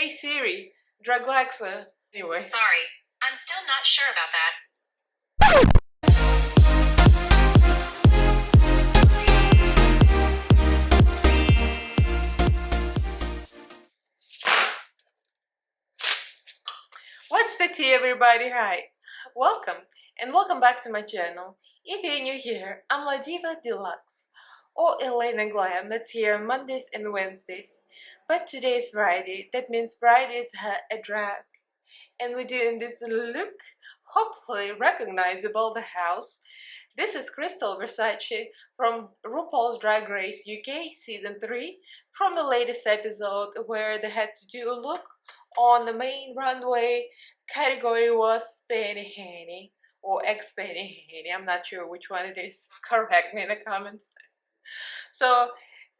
Hey Siri, Draglaxa. Anyway. Sorry, I'm still not sure about that. What's the tea, everybody? Hi, welcome and welcome back to my channel. If you're new here, I'm La Diva Deluxe, or Elaina Glam, that's here on Mondays and Wednesdays. But today is Friday, that means Fridays have a drag. And we're doing this look, hopefully recognizable, the house. This is Krystal Versace from RuPaul's Drag Race UK Season 3, from the latest episode where they had to do a look on the main runway. Category was Spanny Hanny or ex-Spanny Hanny, I'm not sure which one it is, correct me in the comments. So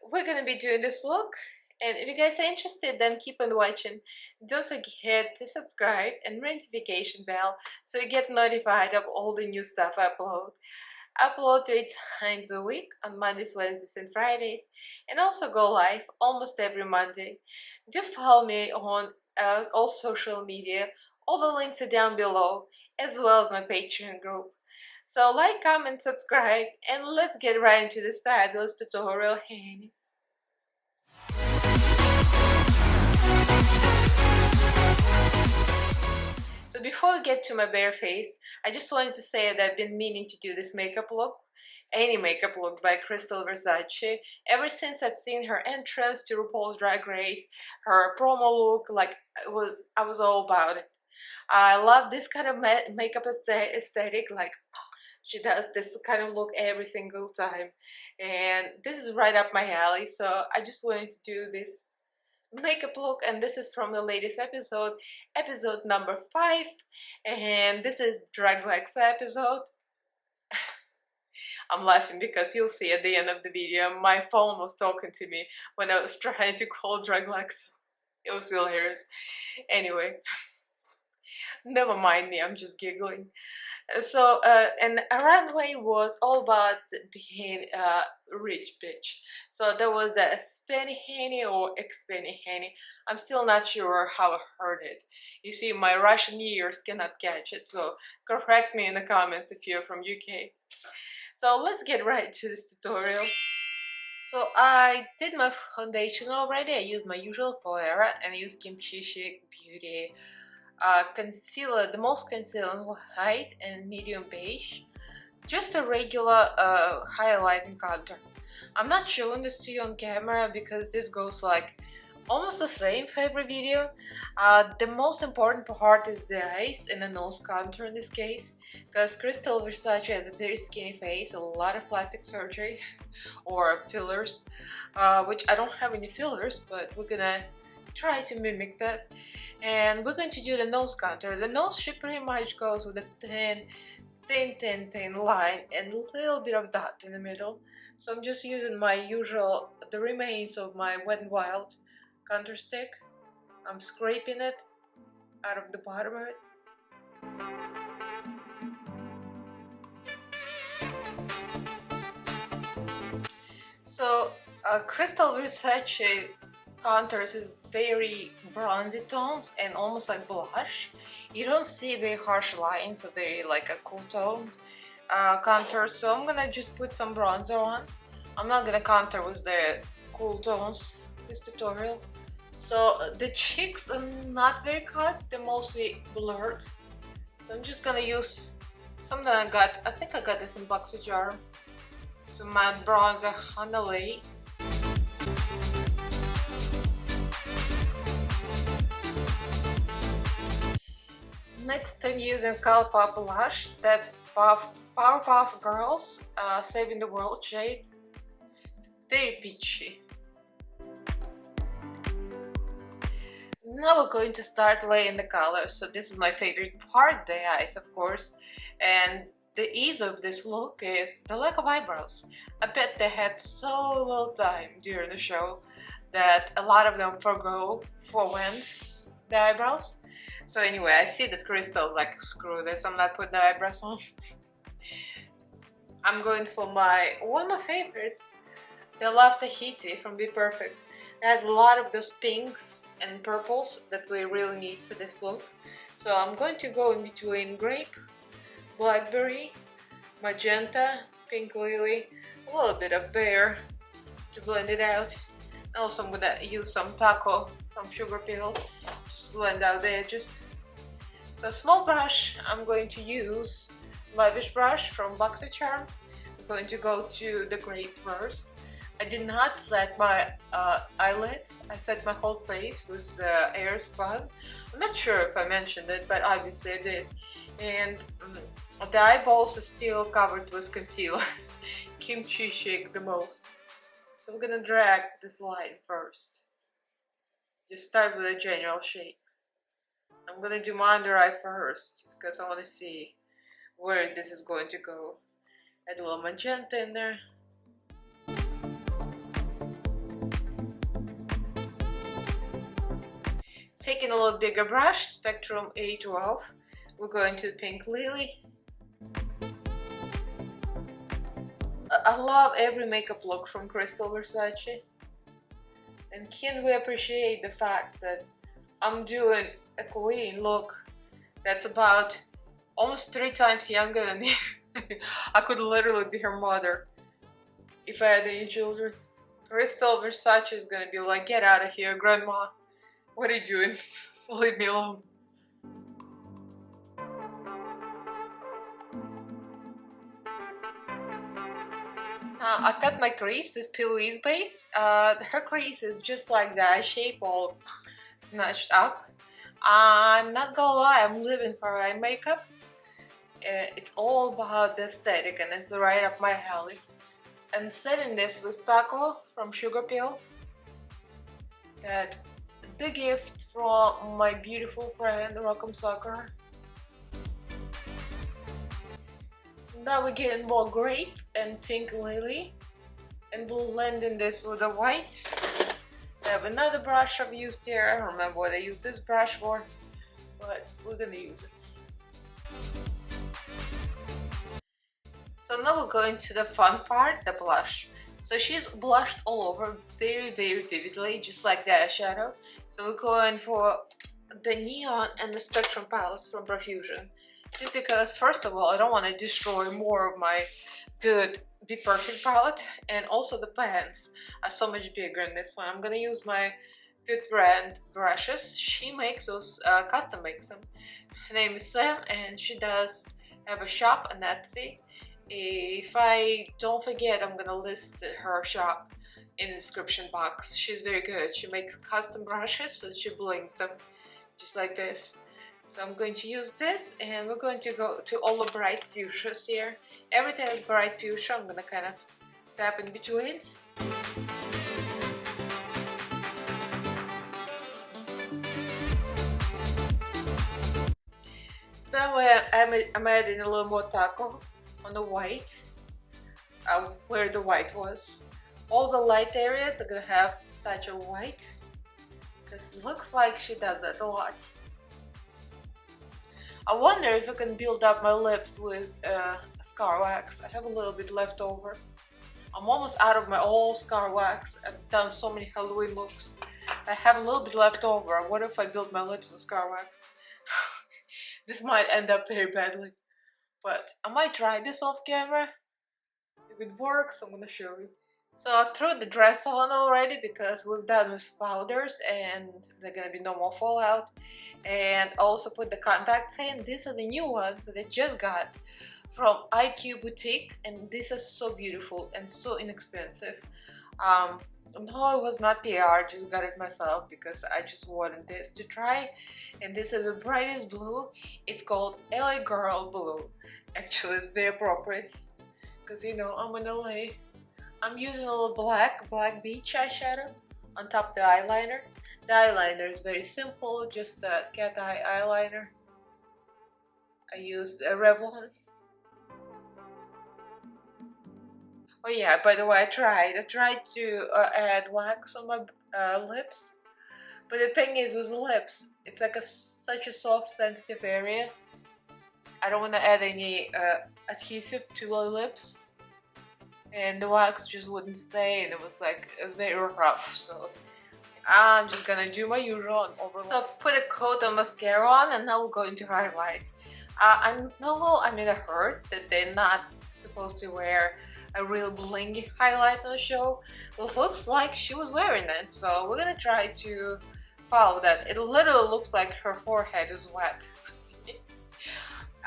we're gonna be doing this look, and if you guys are interested, then keep on watching. Don't forget to subscribe and ring notification bell so you get notified of all the new stuff I upload. I upload 3 times a week on Mondays, Wednesdays and Fridays, and also go live almost every Monday. Do follow me on all social media. All the links are down below, as well as my Patreon group. So like, comment, subscribe, and let's get right into this fabulous tutorial, handies. So before we get to my bare face, I just wanted to say that I've been meaning to do this makeup look, any makeup look by Krystal Versace, ever since I've seen her entrance to RuPaul's Drag Race, her promo look, like I was all about it. I love this kind of makeup aesthetic, like she does this kind of look every single time, and this is right up my alley, so I just wanted to do this makeup look, and this is from the latest episode, episode number 5, and this is Draglaxa episode. I'm laughing because you'll see at the end of the video my phone was talking to me when I was trying to call Draglaxa. It was hilarious. Anyway, never mind me, I'm just giggling. So, and a runway was all about being a rich bitch. So there was a Spanny Hanny or ex-Spanny Hanny. I'm still not sure how I heard it. You see, my Russian ears cannot catch it, so correct me in the comments if you're from UK. So let's get right to this tutorial. So I did my foundation already. I used my usual Forever and I used Kimchi Chic Beauty concealer, the most concealing white and medium beige, just a regular highlighting contour. I'm not showing this to you on camera because this goes like almost the same for every video. The most important part is the eyes and the nose contour in this case, because Krystal Versace has a very skinny face, a lot of plastic surgery or fillers, which I don't have any fillers, but we're gonna try to mimic that. And we're going to do the nose contour. The nose shape pretty much goes with a thin line and a little bit of dot in the middle. So I'm just using my usual, the remains of my Wet n Wild contour stick. I'm scraping it out of the bottom of it. So Krystal Versace contours is very bronzy tones and almost like blush. You don't see very harsh lines, so very like a cool toned contour. So I'm gonna just put some bronzer on. I'm not gonna contour with the cool tones this tutorial. So the cheeks are not very cut, they're mostly blurred. So I'm just gonna use some that I got. I think I got this in Boxy Jar. Some matte bronzer on the lid. Next I'm using Colourpop blush, that's Powerpuff Girls Saving the World shade. It's very peachy. Now we're going to start laying the colors, so this is my favorite part, the eyes of course, and the ease of this look is the lack of eyebrows. I bet they had so little time during the show that a lot of them forwent the eyebrows. So anyway, I see that Krystal's like, screw this, I'm not putting the eyebrows on. I'm going for one of my favorites, the Love Tahiti from Be Perfect. It has a lot of those pinks and purples that we really need for this look. So I'm going to go in between grape, blackberry, magenta, pink lily, a little bit of bear to blend it out. Also I'm gonna use some taco from sugar pill, just blend out the edges. So a small brush, I'm going to use lavish brush from BoxyCharm. I'm going to go to the grape first. I did not set my eyelid. I set my whole face with air spun. I'm not sure if I mentioned it, but obviously I did. And the eyeballs are still covered with concealer. Kimchi shake the most. So we're gonna drag this line first. Just start with a general shape. I'm gonna do my under eye first because I want to see where this is going to go. Add a little magenta in there. Taking a little bigger brush, Spectrum A12, we're going to Pink Lily. I love every makeup look from Krystal Versace. And can we appreciate the fact that I'm doing a queen look that's about almost 3 times younger than me. I could literally be her mother if I had any children. Krystal Versace is gonna be like, get out of here, grandma. What are you doing? Leave me alone. I cut my crease with Louise base. Her crease is just like the eye shape, all snatched up. I'm not gonna lie, I'm living for eye makeup. It's all about the aesthetic and it's right up my alley. I'm setting this with Taco from Sugar Pill. That's the gift from my beautiful friend Rock'em Socker. Now we're getting more grape and pink lily and blending this with the white. I have another brush I've used here. I don't remember what I used this brush for, but we're gonna use it. So now we're going to the fun part, the blush. So she's blushed all over very vividly, just like the eyeshadow. So we're going for the Neon and the Spectrum palettes from Profusion. Just because, first of all, I don't want to destroy more of my good Be Perfect palette, and also the pans are so much bigger in this one. I'm gonna use my good brand brushes. She makes those, custom makes them. Her name is Sam, and she does have a shop on Etsy. If I don't forget, I'm gonna list her shop in the description box. She's very good. She makes custom brushes and she blings them just like this. So I'm going to use this, and we're going to go to all the bright fuchsias here. Everything is bright fuchsia. I'm gonna kind of tap in between. Now I'm adding a little more taco on the white, where the white was. All the light areas are gonna have a touch of white, because it looks like she does that a lot. I wonder if I can build up my lips with scar wax. I have a little bit left over. I'm almost out of my old scar wax. I've done so many Halloween looks. I have a little bit left over. What if I build my lips with scar wax? This might end up very badly. But I might try this off camera. If it works, I'm gonna show you. So I threw the dress on already because we're done with powders and there's gonna be no more fallout. And I also put the contacts in. These are the new ones that I just got from IQ Boutique, and these are so beautiful and so inexpensive. No, it was not PR, I just got it myself because I just wanted this to try. And this is the brightest blue. It's called LA Girl Blue. Actually, it's very appropriate because, you know, I'm in LA. I'm using a little black beach eyeshadow on top of the eyeliner. The eyeliner is very simple, just a cat eye eyeliner. I used a Revlon. Oh yeah, by the way, I tried to add wax on my lips. But the thing is, with lips, it's like such a soft, sensitive area. I don't want to add any adhesive to the lips. And the wax just wouldn't stay, and it was very rough, so I'm just gonna do my usual and overlay. So put a coat of mascara on and now we'll go into highlight. I know I'm in a hurt that they're not supposed to wear a real blingy highlight on the show. It looks like she was wearing it, so we're gonna try to follow that. It literally looks like her forehead is wet.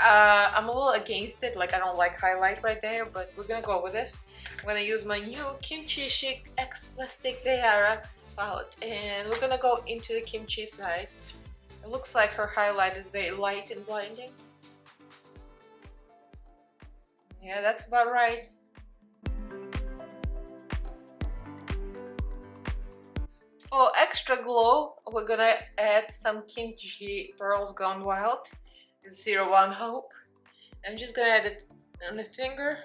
I'm a little against it, like I don't like highlight right there, but we're gonna go with this. I'm gonna use my new Kimchi Chic X Plastic Tiara palette, and we're gonna go into the kimchi side. It looks like her highlight is very light and blinding. Yeah, that's about right. For extra glow, we're gonna add some kimchi pearls gone wild. It's 01 Hope. I'm just gonna add it on the finger.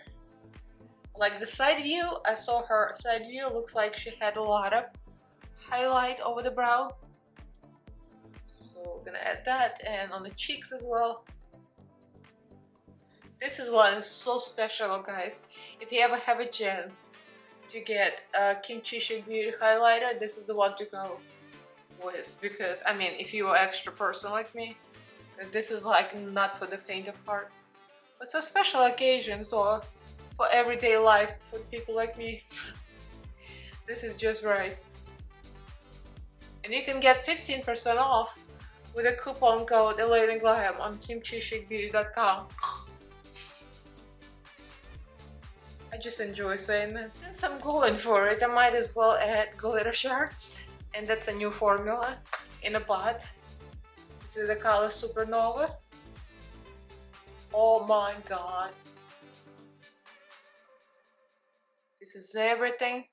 Like the side view, I saw her side view, looks like she had a lot of highlight over the brow. So we're gonna add that, and on the cheeks as well. This is one so special, guys. If you ever have a chance to get a Kimchi Chic Beauty highlighter, this is the one to go with, because I mean, if you're an extra person like me, this is like not for the faint of heart. But for special occasions or for everyday life for people like me, this is just right. And you can get 15% off with a coupon code Elaina Glam on kimchichicbeauty.com. I just enjoy saying that. Since I'm going for it, I might as well add glitter shards. And that's a new formula in a pot. This is the color Supernova. Oh my god. This is everything.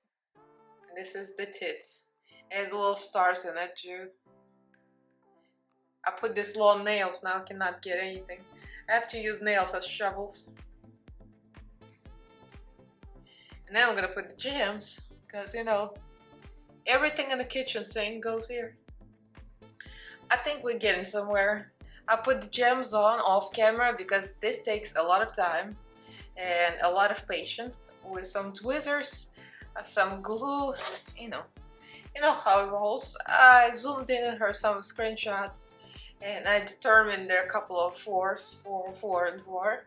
And this is the tits. It has little stars in it too. I put these long nails, now I cannot get anything. I have to use nails as shovels. And then I'm gonna put the gems, because you know, everything in the kitchen sink goes here. I think we're getting somewhere. I put the gems on off camera because this takes a lot of time and a lot of patience with some tweezers, some glue, you know how it rolls. I zoomed in on her some screenshots and I determined there are a couple of 4s, 4, 4, and 4.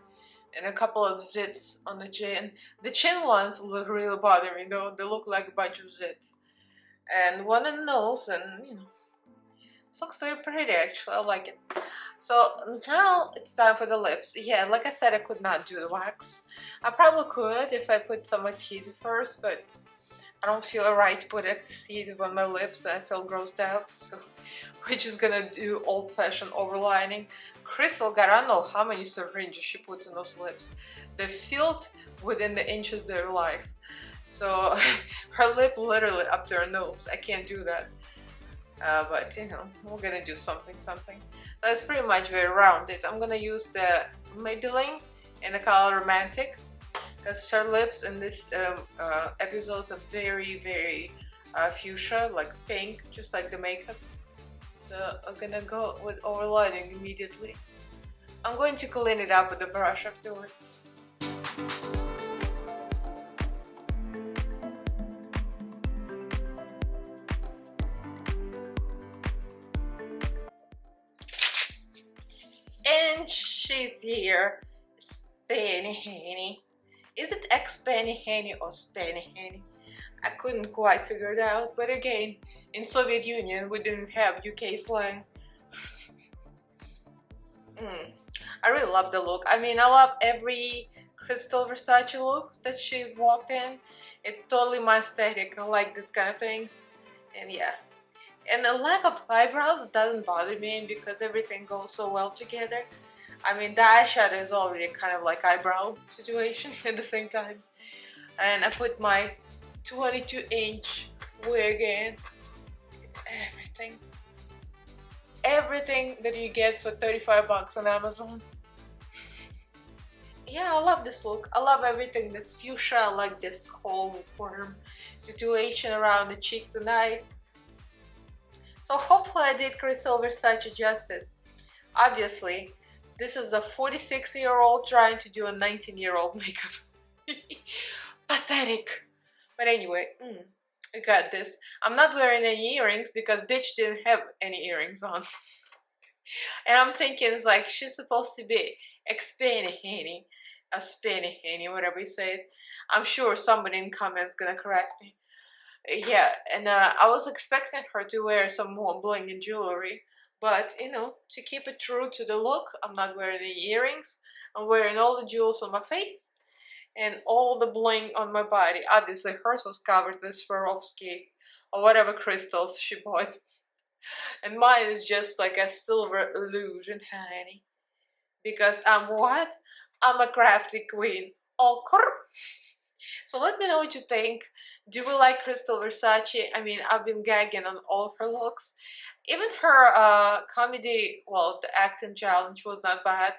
And a couple of zits on the chin. The chin ones look really bother me though. They look like a bunch of zits. And one on the nose, and you know, it looks very pretty actually. I like it. So now it's time for the lips. Yeah, like I said, I could not do the wax. I probably could if I put some adhesive first, but I don't feel right to put adhesive on my lips. I feel grossed out, so we're just gonna do old-fashioned overlining. Krystal got, I don't know how many syringes she puts on those lips. They filled within the inches of their life. So her lip literally up to her nose. I can't do that. But you know, we're gonna do something. So it's pretty much very rounded. I'm gonna use the Maybelline in the color Romantic, because her lips in this episodes are very, very fuchsia, like pink, just like the makeup. So I'm gonna go with overlining immediately. I'm going to clean it up with the brush afterwards. And she's here, Spanny Henny. Is it ex-Spanny Henny or Spanny Henny? I couldn't quite figure it out, but again, in Soviet Union we didn't have UK slang. I really love the look. I mean, I love every Krystal Versace look that she's walked in. It's totally my aesthetic. I like this kind of things. And yeah. And the lack of eyebrows doesn't bother me because everything goes so well together. I mean, the eyeshadow is already kind of like eyebrow situation at the same time. And I put my 22-inch wig in. It's everything. Everything that you get for 35 bucks on Amazon. Yeah, I love this look. I love everything that's fuchsia. I like this whole worm situation around the cheeks and eyes. So hopefully I did Krystal Versace justice. Obviously, this is a 46-year-old trying to do a 19-year-old makeup. Pathetic. But anyway, I got this. I'm not wearing any earrings because bitch didn't have any earrings on. And I'm thinking it's like she's supposed to be explaining, a spanny henny, whatever you say it. I'm sure somebody in comments gonna correct me. Yeah, and I was expecting her to wear some more bling and jewelry, but you know, to keep it true to the look, I'm not wearing any earrings. I'm wearing all the jewels on my face and all the bling on my body. Obviously, hers was covered with Swarovski or whatever crystals she bought, and mine is just like a silver illusion, honey. Because I'm what? I'm a crafty queen. Okay. So let me know what you think. Do you like Krystal Versace? I mean, I've been gagging on all of her looks. Even her comedy, well, the acting challenge was not bad.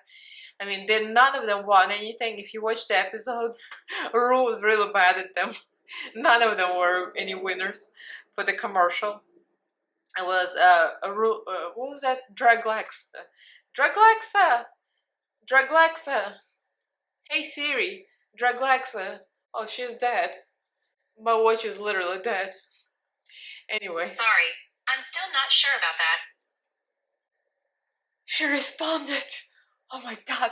I mean, none of them won anything. If you watch the episode, Ru was really bad at them. None of them were any winners for the commercial. It was what was that? Draglexa. Draglexa. Draglexa. Hey Siri. Draglexa. Oh, she's dead. My watch is literally dead. Anyway. Sorry, I'm still not sure about that. She responded. Oh my god.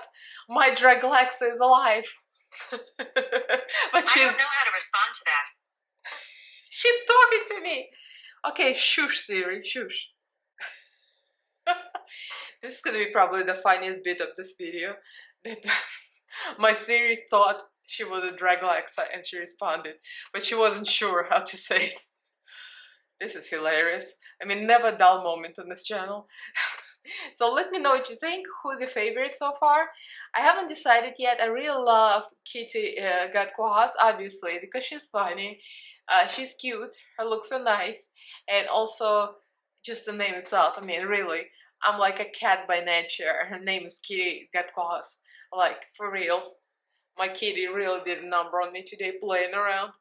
My Draglexa is alive. But I don't know how to respond to that. She's talking to me. Okay, shush, Siri, shush. This is gonna be probably the funniest bit of this video. That my Siri thought she was a Draglexa and she responded, but she wasn't sure how to say it. This is hilarious. I mean, never a dull moment on this channel. So let me know what you think. Who's your favorite so far? I haven't decided yet. I really love Kitty Gatquas, obviously, because she's funny. She's cute. Her looks are nice. And also, just the name itself. I mean, really, I'm like a cat by nature. Her name is Kitty Gatquas. Like, for real. My kitty really did a number on me today playing around.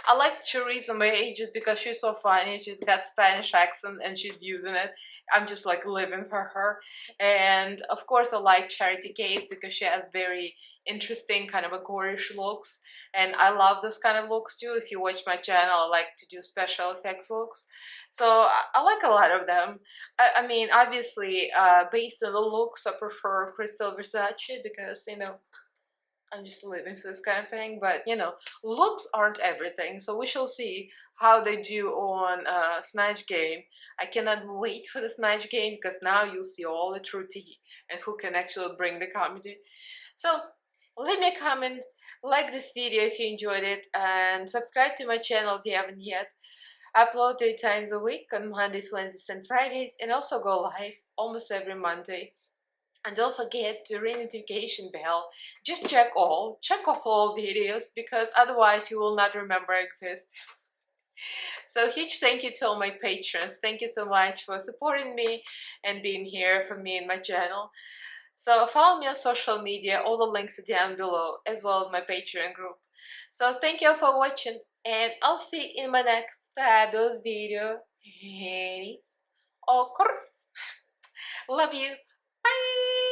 I like Theresa May just because she's so funny. She's got Spanish accent and she's using it. I'm just like living for her. And of course I like Charity Case because she has very interesting kind of a gorish looks. And I love those kind of looks too. If you watch my channel, I like to do special effects looks. So I like a lot of them. I mean, obviously, based on the looks, I prefer Krystal Versace because, you know, I'm just living for this kind of thing, but you know, looks aren't everything. So we shall see how they do on Snatch Game. I cannot wait for the Snatch Game because now you'll see all the true tea and who can actually bring the comedy. So leave me a comment, like this video if you enjoyed it, and subscribe to my channel if you haven't yet. I upload 3 times a week on Mondays, Wednesdays, and Fridays, and also go live almost every Monday. And don't forget to ring the notification bell. Just check all videos because otherwise you will not remember I exist. So huge thank you to all my patrons. Thank you so much for supporting me and being here for me and my channel. So follow me on social media. All the links are down below as well as my Patreon group. So thank you for watching and I'll see you in my next fabulous video. Peace. Love you. Bye.